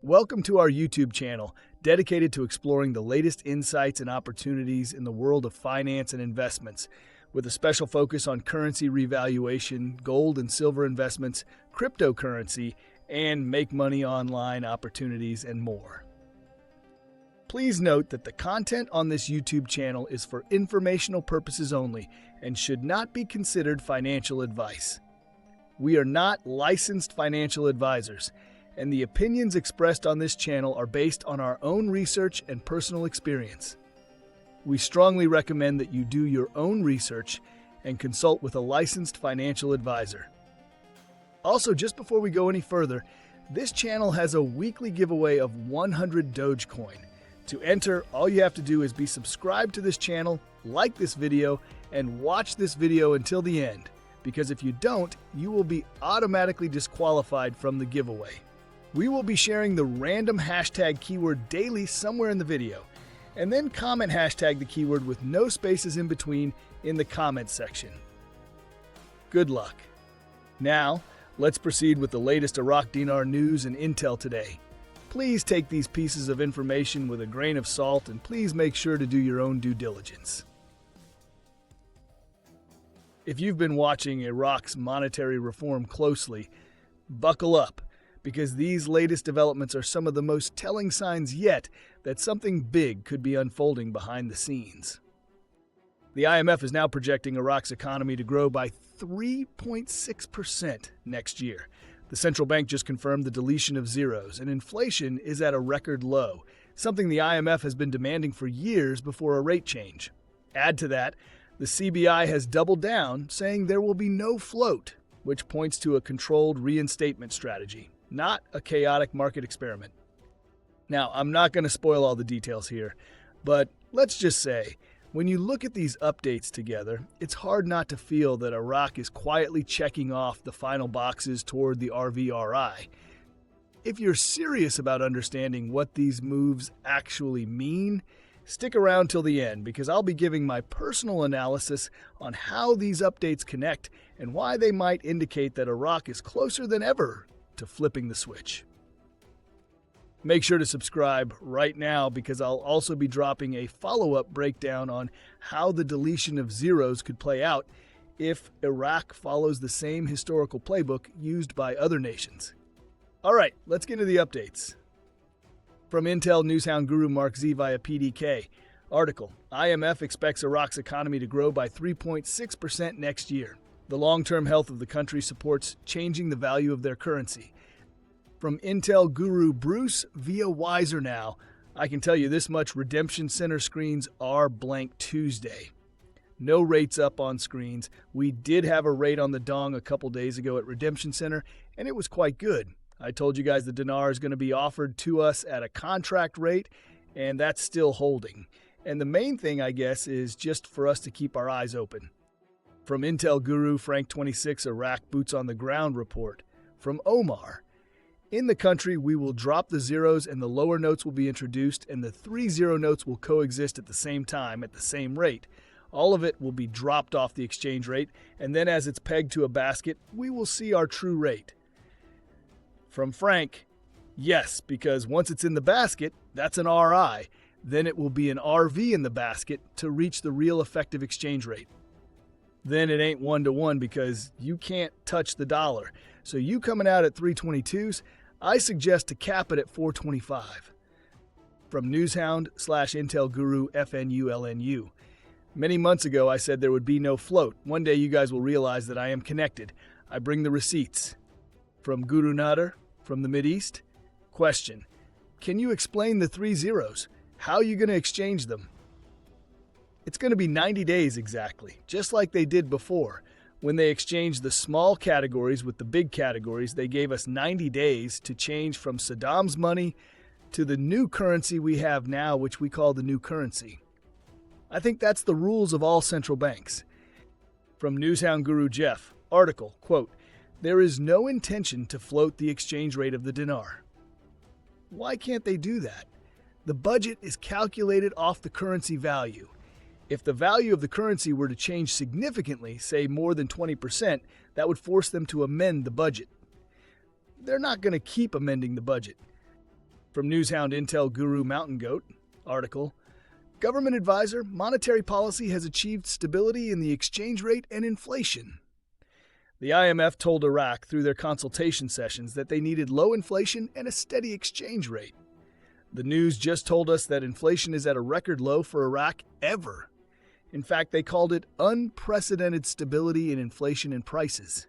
Welcome to our YouTube channel, dedicated to exploring the latest insights and opportunities in the world of finance and investments, with a special focus on currency revaluation, gold and silver investments, cryptocurrency, and make money online opportunities and more. Please note that the content on this YouTube channel is for informational purposes only and should not be considered financial advice. We are not licensed financial advisors, and the opinions expressed on this channel are based on our own research and personal experience. We strongly recommend that you do your own research and consult with a licensed financial advisor. Also, just before we go any further, this channel has a weekly giveaway of 100 Dogecoin. To enter, all you have to do is be subscribed to this channel, like this video, and watch this video until the end, because if you don't, you will be automatically disqualified from the giveaway. We will be sharing the random hashtag keyword daily somewhere in the video, and then comment hashtag the keyword with no spaces in between in the comments section. Good luck. Now, let's proceed with the latest Iraq dinar news and intel today. Please take these pieces of information with a grain of salt, and please make sure to do your own due diligence. If you've been watching Iraq's monetary reform closely, buckle up, because these latest developments are some of the most telling signs yet that something big could be unfolding behind the scenes. The IMF is now projecting Iraq's economy to grow by 3.6% next year. The central bank just confirmed the deletion of zeros, and inflation is at a record low, something the IMF has been demanding for years before a rate change. Add to that, the CBI has doubled down, saying there will be no float, which points to a controlled reinstatement strategy, not a chaotic market experiment. Now, I'm not going to spoil all the details here, but let's just say, when you look at these updates together, it's hard not to feel that Iraq is quietly checking off the final boxes toward the RVRI. If you're serious about understanding what these moves actually mean, stick around till the end, because I'll be giving my personal analysis on how these updates connect and why they might indicate that Iraq is closer than ever to flipping the switch. Make sure to subscribe right now, because I'll also be dropping a follow-up breakdown on how the deletion of zeros could play out if Iraq follows the same historical playbook used by other nations. All right, let's get into the updates. From Intel Newshound Guru Mark Z via PDK. Article: IMF expects Iraq's economy to grow by 3.6% next year. The long-term health of the country supports changing the value of their currency. From Intel Guru Bruce via Wiser Now, I can tell you this much: Redemption Center screens are blank Tuesday. No rates up on screens. We did have a rate on the dong a couple days ago at Redemption Center, and it was quite good. I told you guys the dinar is going to be offered to us at a contract rate, and that's still holding. And the main thing, I guess, is just for us to keep our eyes open. From Intel Guru Frank 26 Iraq Boots on the Ground report. From Omar: in the country, we will drop the zeros and the lower notes will be introduced, and the 3-0 notes will coexist at the same time at the same rate. All of it will be dropped off the exchange rate, and then as it's pegged to a basket, we will see our true rate. From Frank: yes, because once it's in the basket, that's an RI. Then it will be an RV in the basket to reach the real effective exchange rate. Then it ain't 1-to-1 because you can't touch the dollar. So you coming out at 322s, I suggest to cap it at 425. From Newshound/Intel Guru FNULNU. Many months ago, I said there would be no float. One day you guys will realize that I am connected. I bring the receipts. From Guru Nader from the Mideast. Question: can you explain the 3 zeros? How are you going to exchange them? It's going to be 90 days exactly, just like they did before. When they exchanged the small categories with the big categories, they gave us 90 days to change from Saddam's money to the new currency we have now, which we call the new currency. I think that's the rules of all central banks. From Newshound Guru Jeff. Article, quote: there is no intention to float the exchange rate of the dinar. Why can't they do that? The budget is calculated off the currency value. If the value of the currency were to change significantly, say more than 20%, that would force them to amend the budget. They're not going to keep amending the budget. From Newshound Intel Guru Mountain Goat, article, Government Advisor, Monetary Policy has achieved stability in the exchange rate and inflation. The IMF told Iraq through their consultation sessions that they needed low inflation and a steady exchange rate. The news just told us that inflation is at a record low for Iraq ever. In fact, they called it unprecedented stability in inflation and prices.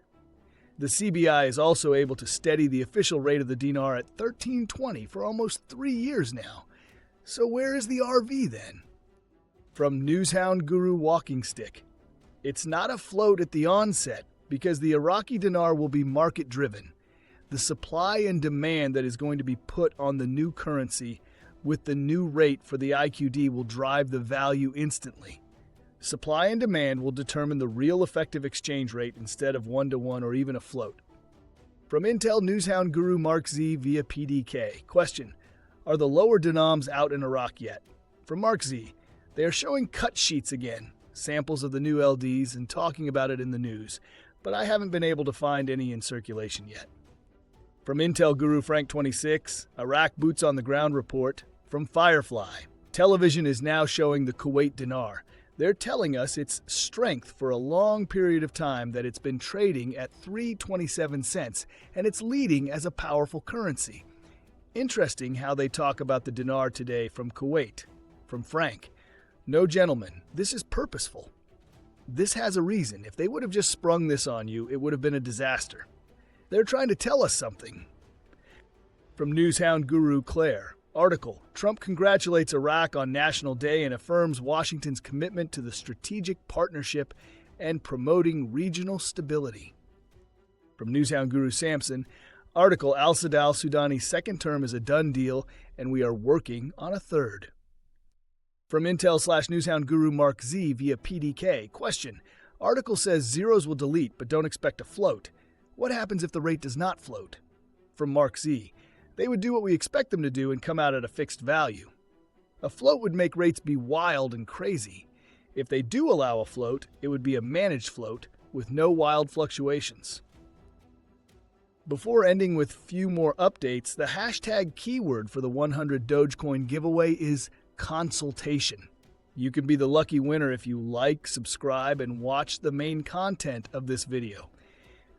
The CBI is also able to steady the official rate of the dinar at 1320 for almost 3 years now. So where is the RV then? From Newshound Guru Walking Stick, it's not afloat at the onset because the Iraqi dinar will be market-driven. The supply and demand that is going to be put on the new currency with the new rate for the IQD will drive the value instantly. Supply and demand will determine the real effective exchange rate instead of 1-to-1 or even a float. From Intel Newshound Guru Mark Z via PDK, question, are the lower denoms out in Iraq yet? From Mark Z, they are showing cut sheets again, samples of the new LDs and talking about it in the news, but I haven't been able to find any in circulation yet. From Intel Guru Frank 26, Iraq Boots on the Ground report. From Firefly, television is now showing the Kuwait dinar. They're telling us its strength for a long period of time, that it's been trading at 3.27 cents, and it's leading as a powerful currency. Interesting how they talk about the dinar today. From Kuwait. From Frank, no gentlemen, this is purposeful. This has a reason. If they would have just sprung this on you, it would have been a disaster. They're trying to tell us something. From Newshound Guru Claire, article, Trump congratulates Iraq on National Day and affirms Washington's commitment to the strategic partnership and promoting regional stability. From Newshound Guru Samson, article, Al-Sadal Sudani's second term is a done deal and we are working on a third. From Intel/Newshound Guru Mark Z via PDK, question, article says zeros will delete but don't expect a float. What happens if the rate does not float? From Mark Z, they would do what we expect them to do and come out at a fixed value. A float would make rates be wild and crazy. If they do allow a float, it would be a managed float with no wild fluctuations. Before ending with few more updates, the hashtag keyword for the 100 Dogecoin giveaway is consultation. You can be the lucky winner if you like, subscribe, and watch the main content of this video.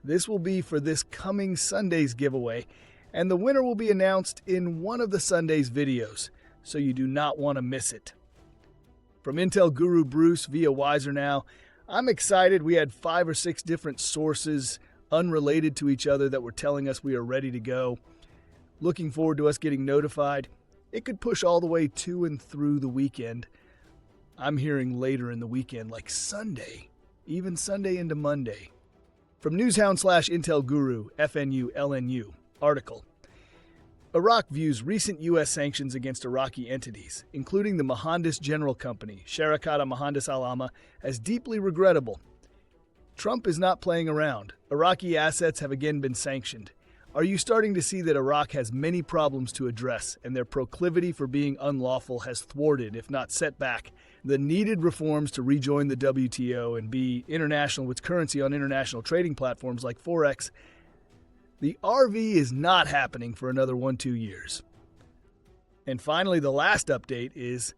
This will be for this coming Sunday's giveaway, and the winner will be announced in one of the Sunday's videos, so you do not want to miss it. From Intel Guru Bruce via Wiser Now, I'm excited. We had 5 or 6 different sources unrelated to each other that were telling us we are ready to go. Looking forward to us getting notified. It could push all the way to and through the weekend. I'm hearing later in the weekend, like Sunday, even Sunday into Monday. From Newshound/Intel Guru, FNU LNU, article, Iraq views recent U.S. sanctions against Iraqi entities, including the Mohandas General Company, Sharakata Mohandas Alama, as deeply regrettable. Trump is not playing around. Iraqi assets have again been sanctioned. Are you starting to see that Iraq has many problems to address, and their proclivity for being unlawful has thwarted, if not set back, the needed reforms to rejoin the WTO and be international with currency on international trading platforms like Forex? The RV is not happening for another 1-2 years. And finally, the last update is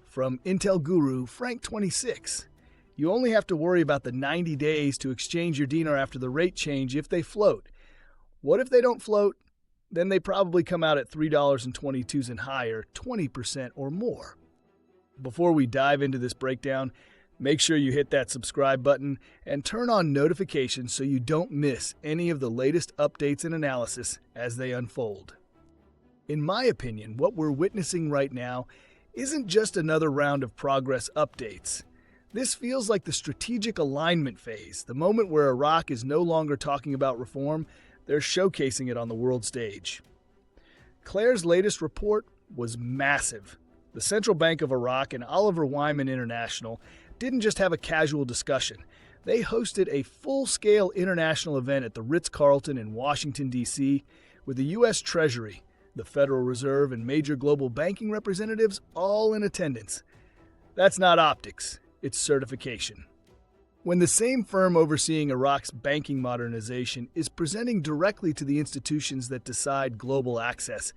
from Intel Guru Frank 26. You only have to worry about the 90 days to exchange your dinar after the rate change if they float. What if they don't float? Then they probably come out at $3.22 and higher, 20% or more. Before we dive into this breakdown, make sure you hit that subscribe button and turn on notifications so you don't miss any of the latest updates and analysis as they unfold. In my opinion, what we're witnessing right now isn't just another round of progress updates. This feels like the strategic alignment phase, the moment where Iraq is no longer talking about reform. They're showcasing it on the world stage. Claire's latest report was massive. The Central Bank of Iraq and Oliver Wyman International didn't just have a casual discussion. They hosted a full-scale international event at the Ritz-Carlton in Washington, D.C., with the U.S. Treasury, the Federal Reserve, and major global banking representatives all in attendance. That's not optics, it's certification. When the same firm overseeing Iraq's banking modernization is presenting directly to the institutions that decide global access,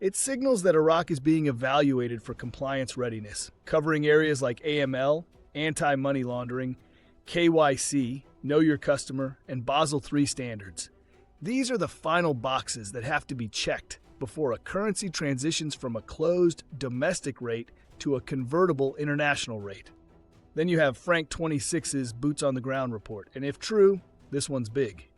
It signals that Iraq is being evaluated for compliance readiness, covering areas like AML, anti-money laundering, KYC, Know Your Customer, and Basel III standards. These are the final boxes that have to be checked before a currency transitions from a closed domestic rate to a convertible international rate. Then you have Frank 26's Boots on the Ground report, and if true, this one's big.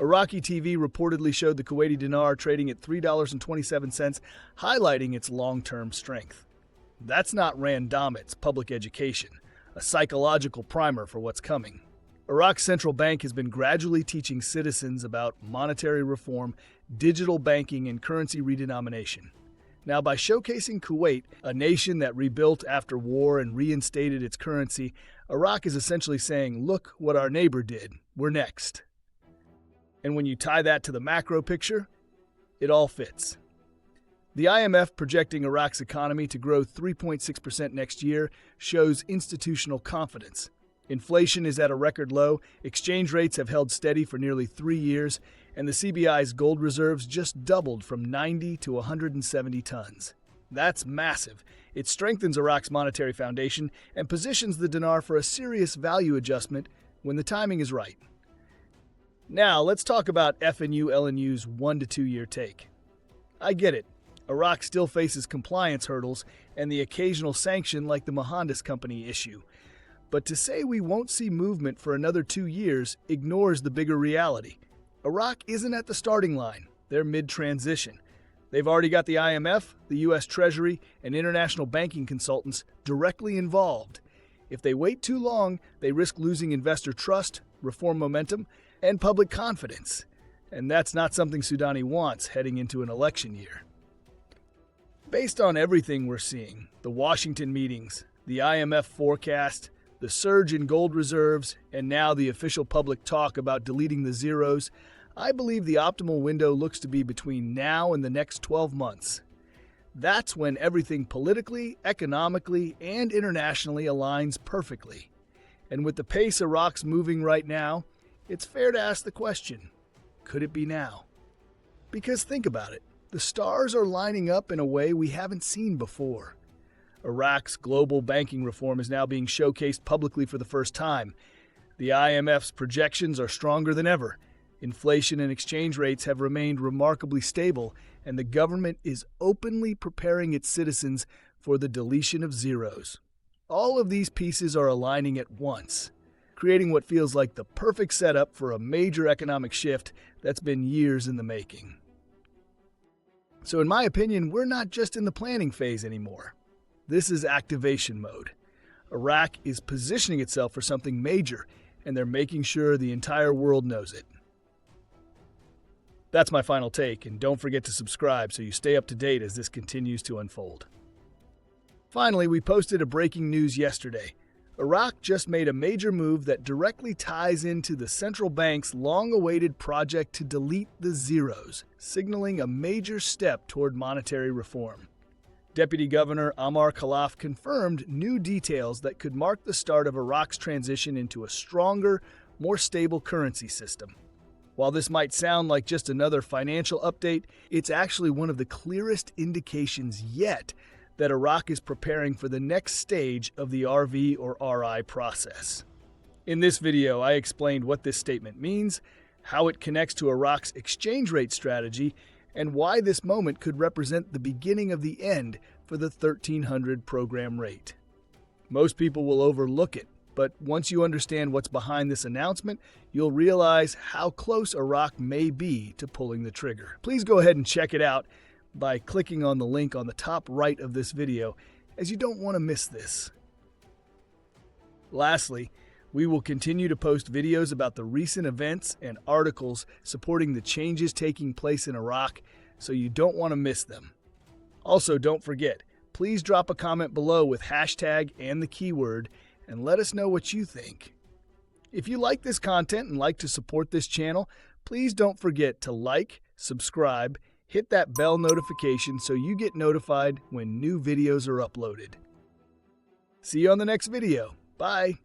Iraqi TV reportedly showed the Kuwaiti dinar trading at $3.27, highlighting its long-term strength. That's not random, it's public education, a psychological primer for what's coming. Iraq's central bank has been gradually teaching citizens about monetary reform, digital banking, and currency redenomination. Now, by showcasing Kuwait, a nation that rebuilt after war and reinstated its currency, Iraq is essentially saying, look what our neighbor did, we're next. And when you tie that to the macro picture, it all fits. The IMF projecting Iraq's economy to grow 3.6% next year shows institutional confidence. Inflation is at a record low, exchange rates have held steady for nearly 3 years, and the CBI's gold reserves just doubled from 90 to 170 tons. That's massive. It strengthens Iraq's monetary foundation and positions the dinar for a serious value adjustment when the timing is right. Now, let's talk about FNU-LNU's 1 to 2 year take. I get it. Iraq still faces compliance hurdles and the occasional sanction like the Mohandas Company issue. But to say we won't see movement for another 2 years ignores the bigger reality. Iraq isn't at the starting line. They're mid-transition. They've already got the IMF, the U.S. Treasury, and international banking consultants directly involved. If they wait too long, they risk losing investor trust, reform momentum, and public confidence. And that's not something Sudani wants heading into an election year. Based on everything we're seeing, the Washington meetings, the IMF forecast, the surge in gold reserves, and now the official public talk about deleting the zeros, I believe the optimal window looks to be between now and the next 12 months. That's when everything politically, economically, and internationally aligns perfectly. And with the pace Iraq's moving right now, it's fair to ask the question, could it be now? Because think about it, the stars are lining up in a way we haven't seen before. Iraq's global banking reform is now being showcased publicly for the first time. The IMF's projections are stronger than ever. Inflation and exchange rates have remained remarkably stable, and the government is openly preparing its citizens for the deletion of zeros. All of these pieces are aligning at once, creating what feels like the perfect setup for a major economic shift that's been years in the making. So in my opinion, we're not just in the planning phase anymore. This is activation mode. Iraq is positioning itself for something major, and they're making sure the entire world knows it. That's my final take, and don't forget to subscribe so you stay up to date as this continues to unfold. Finally, we posted a breaking news yesterday. Iraq just made a major move that directly ties into the central bank's long-awaited project to delete the zeros, signaling a major step toward monetary reform. Deputy Governor Amar Khalaf confirmed new details that could mark the start of Iraq's transition into a stronger, more stable currency system. While this might sound like just another financial update, it's actually one of the clearest indications yet that Iraq is preparing for the next stage of the RV or RI process. In this video, I explained what this statement means, how it connects to Iraq's exchange rate strategy, and why this moment could represent the beginning of the end for the 1300 program rate. Most people will overlook it, but once you understand what's behind this announcement, you'll realize how close Iraq may be to pulling the trigger. Please go ahead and check it out by clicking on the link on the top right of this video, as you don't want to miss this. Lastly, we will continue to post videos about the recent events and articles supporting the changes taking place in Iraq, so you don't want to miss them. Also, don't forget, please drop a comment below with hashtag and the keyword, and let us know what you think. If you like this content and like to support this channel, please don't forget to like, subscribe, hit that bell notification so you get notified when new videos are uploaded. See you on the next video. Bye.